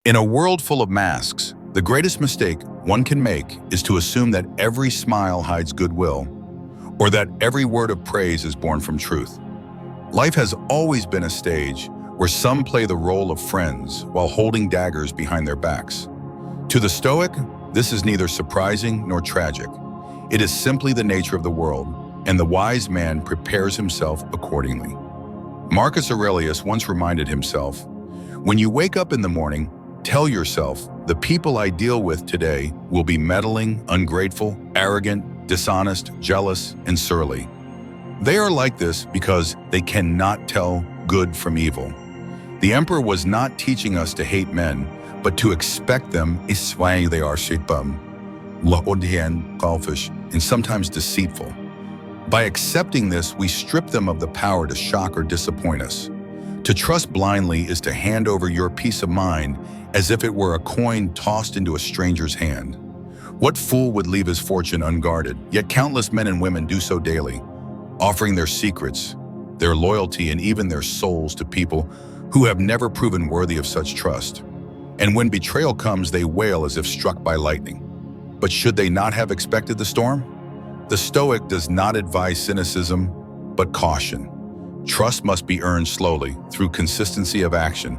In a world full of masks, the greatest mistake one can make is to assume that every smile hides goodwill, or that every word of praise is born from truth. Life has always been a stage where some play the role of friends while holding daggers behind their backs. To the Stoic, this is neither surprising nor tragic. It is simply the nature of the world, and the wise man prepares himself accordingly. Marcus Aurelius once reminded himself, "When you wake up in the morning, tell yourself, the people I deal with today will be meddling, ungrateful, arrogant, dishonest, jealous, and surly. They are like this because they cannot tell good from evil." The emperor was not teaching us to hate men, but to expect them, they are sharpen, selfish, and sometimes deceitful. By accepting this, we strip them of the power to shock or disappoint us. To trust blindly is to hand over your peace of mind as if it were a coin tossed into a stranger's hand. What fool would leave his fortune unguarded? Yet countless men and women do so daily, offering their secrets, their loyalty, and even their souls to people who have never proven worthy of such trust. And when betrayal comes, they wail as if struck by lightning. But should they not have expected the storm? The Stoic does not advise cynicism, but caution. Trust must be earned slowly, through consistency of action,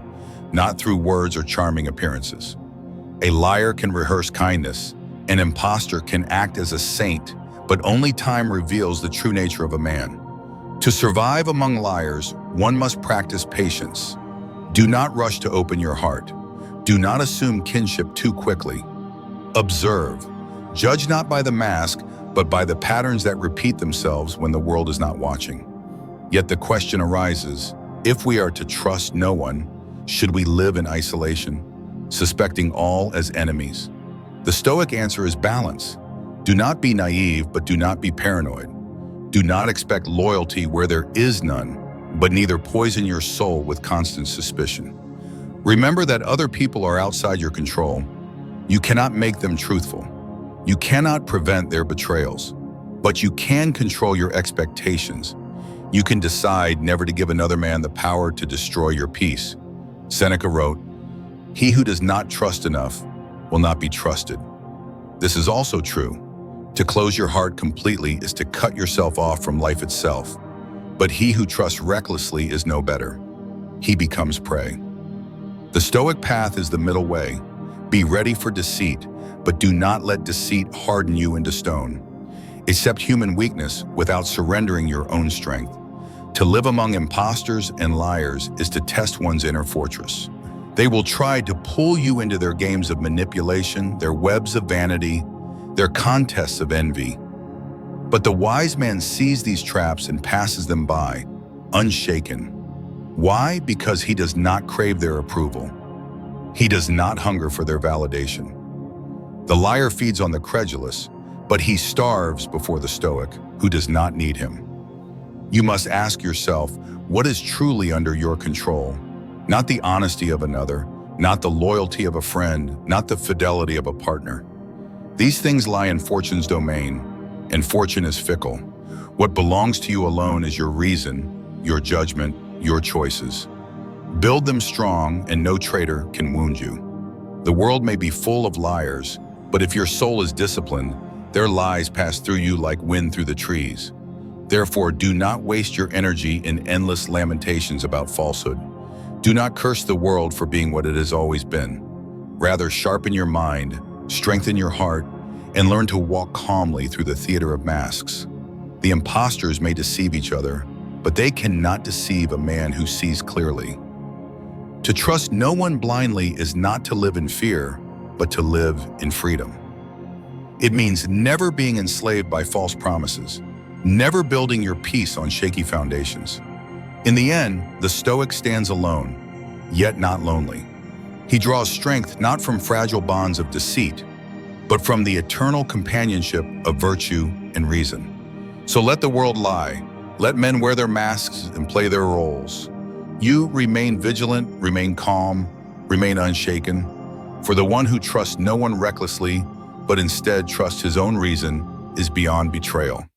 not through words or charming appearances. A liar can rehearse kindness. An impostor can act as a saint, but only time reveals the true nature of a man. To survive among liars, one must practice patience. Do not rush to open your heart. Do not assume kinship too quickly. Observe. Judge not by the mask, but by the patterns that repeat themselves when the world is not watching. Yet the question arises, if we are to trust no one, should we live in isolation, suspecting all as enemies? The Stoic answer is balance. Do not be naive, but do not be paranoid. Do not expect loyalty where there is none, but neither poison your soul with constant suspicion. Remember that other people are outside your control. You cannot make them truthful. You cannot prevent their betrayals, but you can control your expectations. You can decide never to give another man the power to destroy your peace. Seneca wrote, "He who does not trust enough will not be trusted." This is also true. To close your heart completely is to cut yourself off from life itself. But he who trusts recklessly is no better. He becomes prey. The Stoic path is the middle way. Be ready for deceit, but do not let deceit harden you into stone. Accept human weakness without surrendering your own strength. To live among impostors and liars is to test one's inner fortress. They will try to pull you into their games of manipulation, their webs of vanity, their contests of envy. But the wise man sees these traps and passes them by, unshaken. Why? Because he does not crave their approval. He does not hunger for their validation. The liar feeds on the credulous, but he starves before the Stoic, who does not need him. You must ask yourself, what is truly under your control? Not the honesty of another, not the loyalty of a friend, not the fidelity of a partner. These things lie in fortune's domain, and fortune is fickle. What belongs to you alone is your reason, your judgment, your choices. Build them strong, and no traitor can wound you. The world may be full of liars, but if your soul is disciplined, their lies pass through you like wind through the trees. Therefore, do not waste your energy in endless lamentations about falsehood. Do not curse the world for being what it has always been. Rather, sharpen your mind, strengthen your heart, and learn to walk calmly through the theater of masks. The impostors may deceive each other, but they cannot deceive a man who sees clearly. To trust no one blindly is not to live in fear, but to live in freedom. It means never being enslaved by false promises, never building your peace on shaky foundations. In the end, the Stoic stands alone, yet not lonely. He draws strength not from fragile bonds of deceit, but from the eternal companionship of virtue and reason. So let the world lie. Let men wear their masks and play their roles. You remain vigilant, remain calm, remain unshaken. For the one who trusts no one recklessly, but instead trusts his own reason, is beyond betrayal.